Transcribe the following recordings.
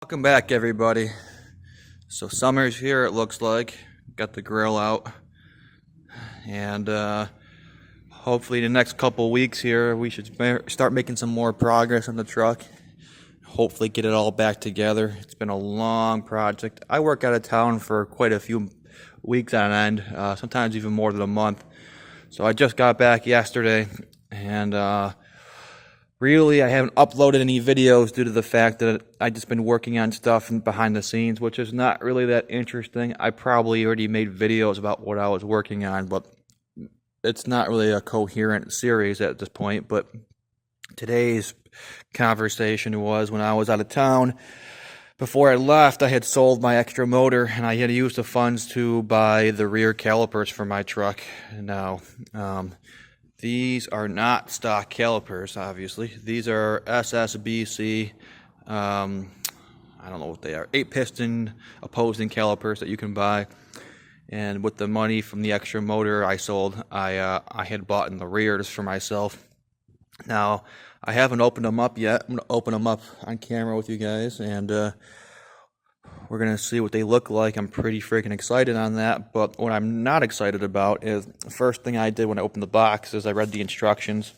Welcome back, everybody. So summer's here, it looks like. Got the grill out, and hopefully the next couple weeks here we should start making some more progress on the truck. Hopefully get it all back together. It's been a long project. I work out of town for quite a few weeks on end, sometimes even more than a month. So I just got back yesterday, and really, I haven't uploaded any videos due to the fact that I've just been working on stuff behind the scenes, which is not really that interesting. I probably already made videos about what I was working on, but it's not really a coherent series at this point. But today's conversation was when I was out of town. Before I left, I had sold my extra motor, and I had used the funds to buy the rear calipers for my truck. Now, these are not stock calipers, obviously. These are SSBC, I don't know what they are, 8-piston opposing calipers that you can buy. And with the money from the extra motor I sold, I had bought in the rears for myself. Now, I haven't opened them up yet. I'm going to open them up on camera with you guys, and we're going to see what they look like. I'm pretty freaking excited on that, but what I'm not excited about is the first thing I did when I opened the box is I read the instructions,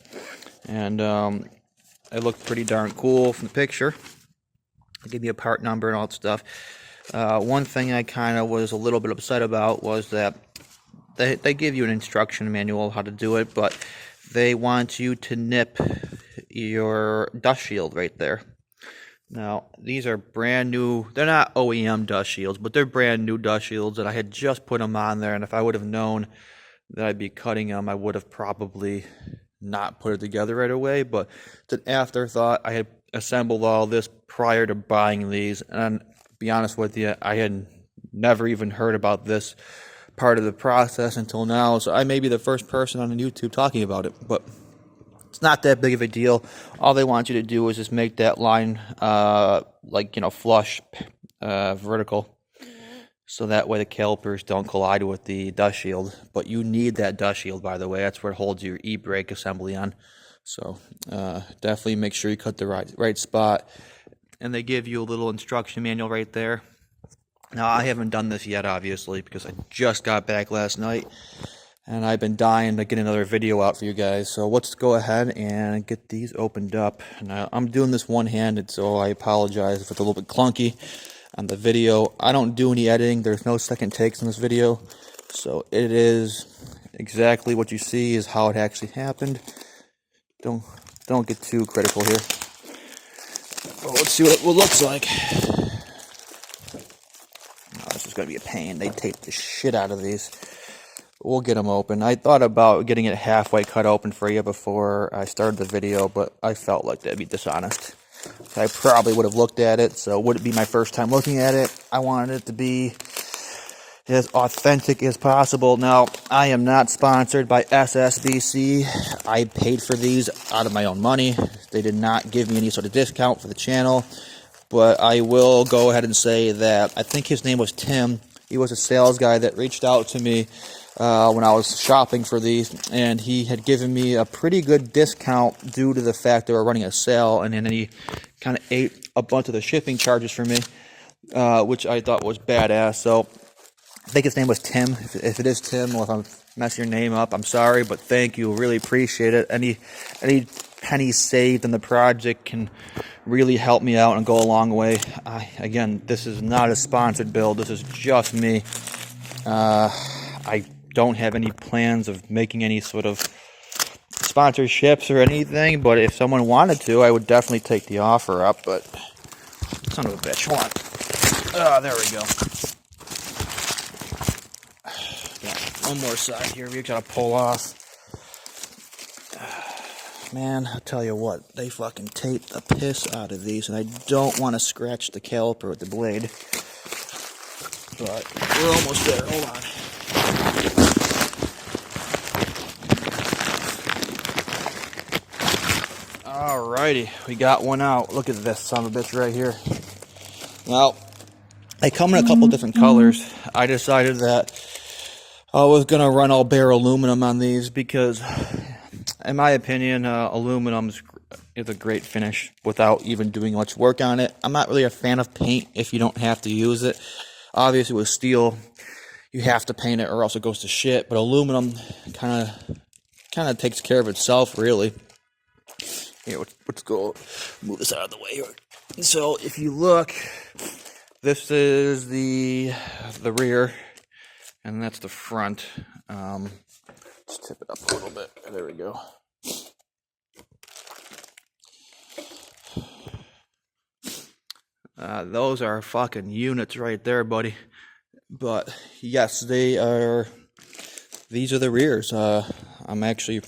and it looked pretty darn cool from the picture. They gave me a part number and all that stuff. One thing I kind of was a little bit upset about was that they give you an instruction manual how to do it, but they want you to nip your dust shield right there. Now, these are brand new. They're not OEM dust shields, but they're brand new dust shields, and I had just put them on there, and if I would have known that I'd be cutting them, I would have probably not put it together right away, but it's an afterthought. I had assembled all this prior to buying these, and to be honest with you, I had never even heard about this part of the process until now, so I may be the first person on YouTube talking about it, but it's not that big of a deal. All they want you to do is just make that line flush, vertical, so that way the calipers don't collide with the dust shield. But you need that dust shield, by the way. That's where it holds your e-brake assembly on. So definitely make sure you cut the right spot. And they give you a little instruction manual right there. Now, I haven't done this yet, obviously, because I just got back last night, and I've been dying to get another video out for you guys. So let's go ahead and get these opened up. Now, I'm doing this one-handed, so I apologize if it's a little bit clunky on the video. I don't do any editing. There's no second takes in this video. So it is exactly what you see is how it actually happened. Don't get too critical here. Well, let's see what it looks like. This is going to be a pain. They tape the shit out of these. We'll get them open. I thought about getting it halfway cut open for you before I started the video, but I felt like that'd be dishonest. I probably would have looked at it, so it wouldn't be my first time looking at it. I wanted it to be as authentic as possible. Now, I am not sponsored by SSBC. I paid for these out of my own money. They did not give me any sort of discount for the channel. But I will go ahead and say that I think his name was Tim. He was a sales guy that reached out to me when I was shopping for these, and he had given me a pretty good discount due to the fact they were running a sale, and then he kind of ate a bunch of the shipping charges for me, which I thought was badass. So I think his name was Tim. If it is Tim, or if I'm messing your name up, I'm sorry, but thank you. Really appreciate it. Any penny saved in the project can really help me out and go a long way. Again, this is not a sponsored build. This is just me. I don't have any plans of making any sort of sponsorships or anything, but if someone wanted to, I would definitely take the offer up. But son of a bitch, hold on. There we go. Got one more side here we gotta pull off. Man, I'll tell you what, they fucking tape the piss out of these, and I don't want to scratch the caliper with the blade. But we're almost there. Hold on. Alrighty, we got one out. Look at this son of a bitch right here. Now, they come in a couple different colors. I decided that I was going to run all bare aluminum on these because, in my opinion, aluminum's it's a great finish without even doing much work on it. I'm not really a fan of paint if you don't have to use it. Obviously with steel, you have to paint it or else it goes to shit, but aluminum kind of takes care of itself, really. Here, let's go move this out of the way here. So if you look, this is the rear, and that's the front. Let's tip it up a little bit. There we go. Those are fucking units right there, buddy. But yes, these are the rears. I'm actually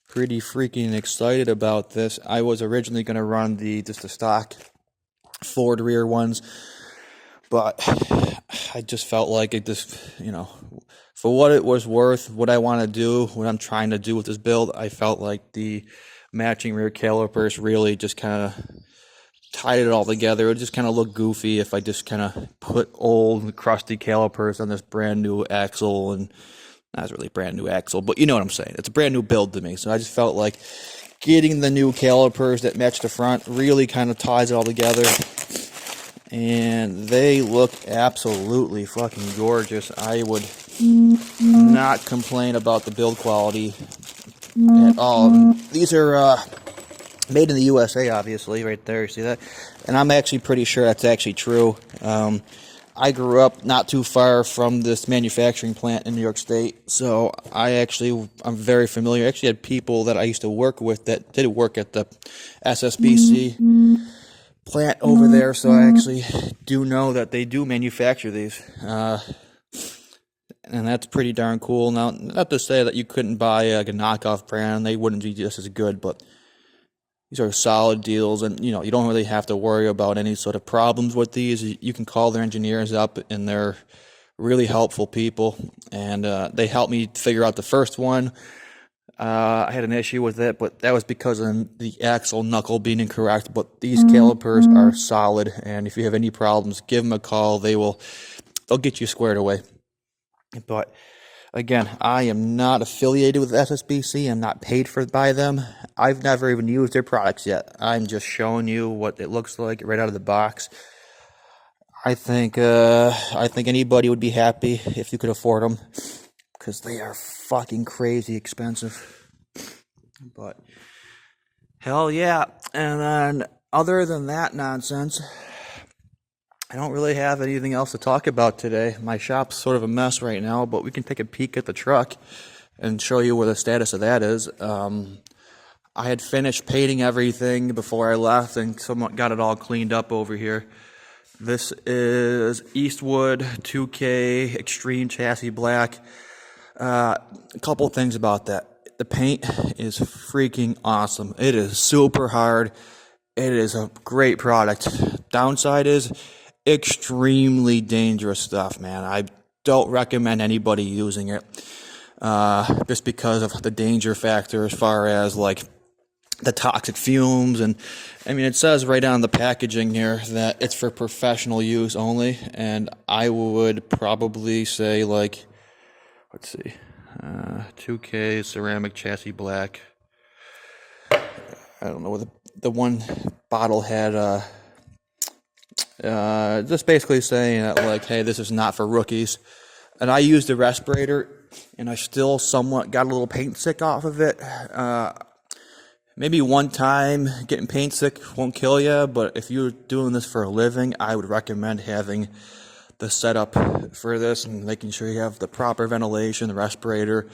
pretty freaking excited about this. I was originally going to run just the stock Ford rear ones, but I just felt like it just, for what it was worth, what I want to do, what I'm trying to do with this build, I felt like the matching rear calipers really just kind of tied it all together. It would just kind of look goofy if I just kind of put old crusty calipers on this brand new axle, and not really brand new axle, but you know what I'm saying. It's a brand new build to me. So I just felt like getting the new calipers that match the front really kind of ties it all together. And they look absolutely fucking gorgeous. I would not complain about the build quality at all. These are made in the USA, obviously, right there. You see that? And I'm actually pretty sure that's actually true. I grew up not too far from this manufacturing plant in New York State, so I'm very familiar. I actually had people that I used to work with that did work at the SSBC plant over there, so I actually do know that they do manufacture these. And that's pretty darn cool. Now, not to say that you couldn't buy a knockoff brand, they wouldn't be just as good, but these are solid deals, and you don't really have to worry about any sort of problems with these. You can call their engineers up, and they're really helpful people, and they helped me figure out the first one. I had an issue with it, but that was because of the axle knuckle being incorrect, but these calipers are solid, and if you have any problems, give them a call. They'll get you squared away. But again, I am not affiliated with SSBC. I'm not paid by them. I've never even used their products yet. I'm just showing you what it looks like right out of the box. I think anybody would be happy if you could afford them, because they are fucking crazy expensive. But hell yeah. And then other than that nonsense, I don't really have anything else to talk about today. My shop's sort of a mess right now, but we can take a peek at the truck and show you where the status of that is. I had finished painting everything before I left and somewhat got it all cleaned up over here. This is Eastwood 2K Extreme Chassis Black. A couple things about that. The paint is freaking awesome. It is super hard. It is a great product. Downside is extremely dangerous stuff, man. I don't recommend anybody using it just because of the danger factor as far as like the toxic fumes. And I mean, it says right on the packaging here that it's for professional use only, and I would probably say, like, let's see, 2K ceramic chassis black. I don't know what the one bottle had just basically saying that, like, hey, this is not for rookies. And I used a respirator, and I still somewhat got a little paint sick off of it. Maybe one time getting paint sick won't kill you, but if you're doing this for a living, I would recommend having the setup for this and making sure you have the proper ventilation, the respirator,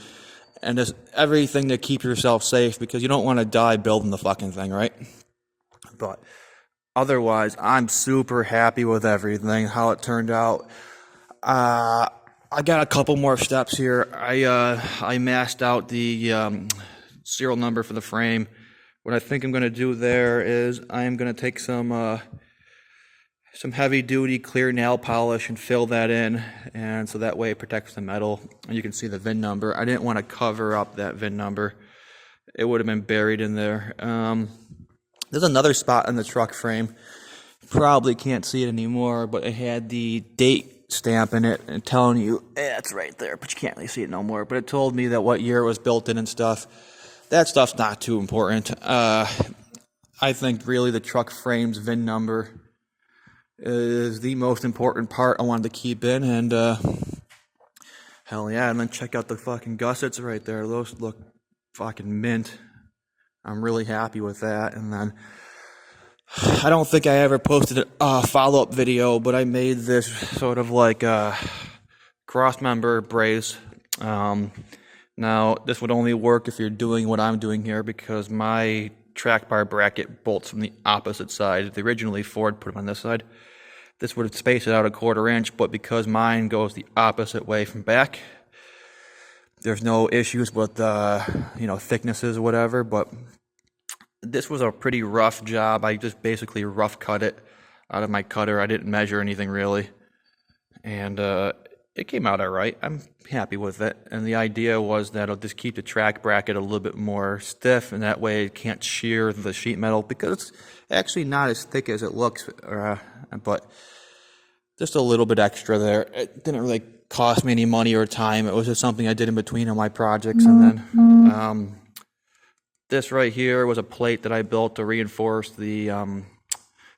and just everything to keep yourself safe, because you don't want to die building the fucking thing, right? But otherwise, I'm super happy with everything, how it turned out. I got a couple more steps here. I masked out the serial number for the frame. What I think I'm going to do there is I am going to take some heavy-duty clear nail polish and fill that in, and so that way it protects the metal. And you can see the VIN number. I didn't want to cover up that VIN number. It would have been buried in there. There's another spot on the truck frame. Probably can't see it anymore, but it had the date stamp in it and telling you, it's right there, but you can't really see it no more. But it told me that what year it was built in and stuff. That stuff's not too important. I think really the truck frame's VIN number is the most important part I wanted to keep in, and hell yeah, and then check out the fucking gussets right there. Those look fucking mint. I'm really happy with that. And then I don't think I ever posted a follow-up video, but I made this sort of like a cross-member brace. Now, this would only work if you're doing what I'm doing here, because my track bar bracket bolts from the opposite side. Originally, Ford put them on this side. This would space it out a 1/4 inch, but because mine goes the opposite way from back, there's no issues with thicknesses or whatever. But this was a pretty rough job. I just basically rough cut it out of my cutter. I didn't measure anything really, and it came out all right. I'm happy with it. And the idea was that I'll just keep the track bracket a little bit more stiff, and that way it can't shear the sheet metal, because it's actually not as thick as it looks, but just a little bit extra there. It didn't really cost me any money or time. It was just something I did in between on my projects. And then this right here was a plate that I built to reinforce the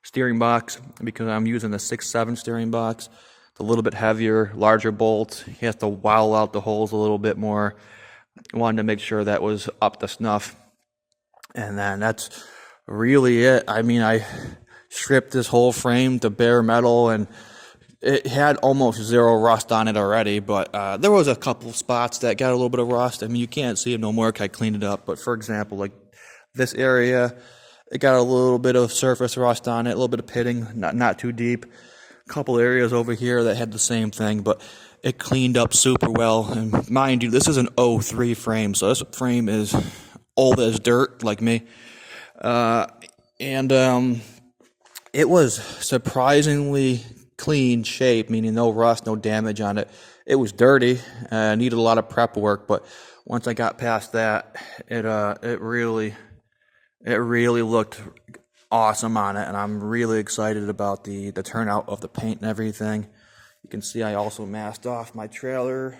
steering box, because I'm using the 6/7 steering box. It's a little bit heavier, larger bolt. You have to while out the holes a little bit more. I wanted to make sure that was up to snuff. And then that's really it. I mean, I stripped this whole frame to bare metal, and it had almost zero rust on it already, but there was a couple spots that got a little bit of rust. I mean, you can't see it no more because I cleaned it up. But for example, like this area, it got a little bit of surface rust on it, a little bit of pitting, not too deep. A couple areas over here that had the same thing, but it cleaned up super well. And mind you, this is an 03 frame, so this frame is old as dirt, like me. It was surprisingly clean shape, meaning no rust, no damage on it. It was dirty, needed a lot of prep work, but once I got past that, it really looked awesome on it, and I'm really excited about the turnout of the paint and everything. You can see I also masked off my trailer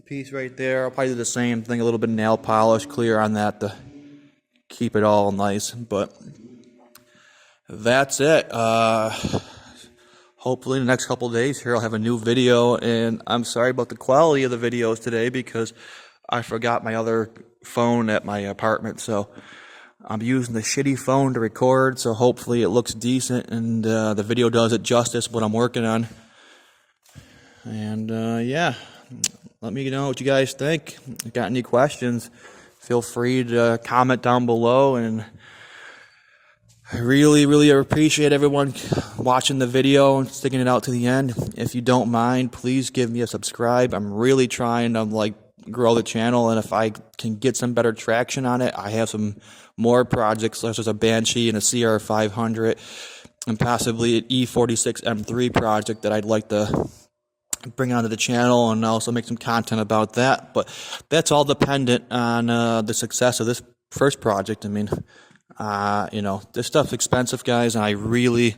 piece right there. I'll probably do the same thing, a little bit of nail polish clear on that to keep it all nice, but that's it. Hopefully in the next couple of days here I'll have a new video, and I'm sorry about the quality of the videos today because I forgot my other phone at my apartment, so I'm using the shitty phone to record, so hopefully it looks decent and the video does it justice what I'm working on. And yeah, let me know what you guys think. If you got any questions, feel free to comment down below, and I really appreciate everyone watching the video and sticking it out to the end. If you don't mind, please give me a subscribe. I'm really trying to grow the channel, and if I can get some better traction on it, I have some more projects such as a Banshee and a CR500 and possibly an E46 M3 project that I'd like to bring onto the channel, and also make some content about that. But that's all dependent on the success of this first project. I mean, this stuff's expensive, guys, and I really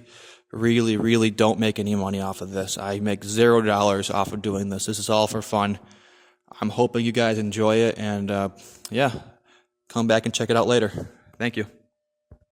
don't make any money off of this. I make $0 off of doing this. This is all for fun. I'm hoping you guys enjoy it, and yeah, come back and check it out later. Thank you.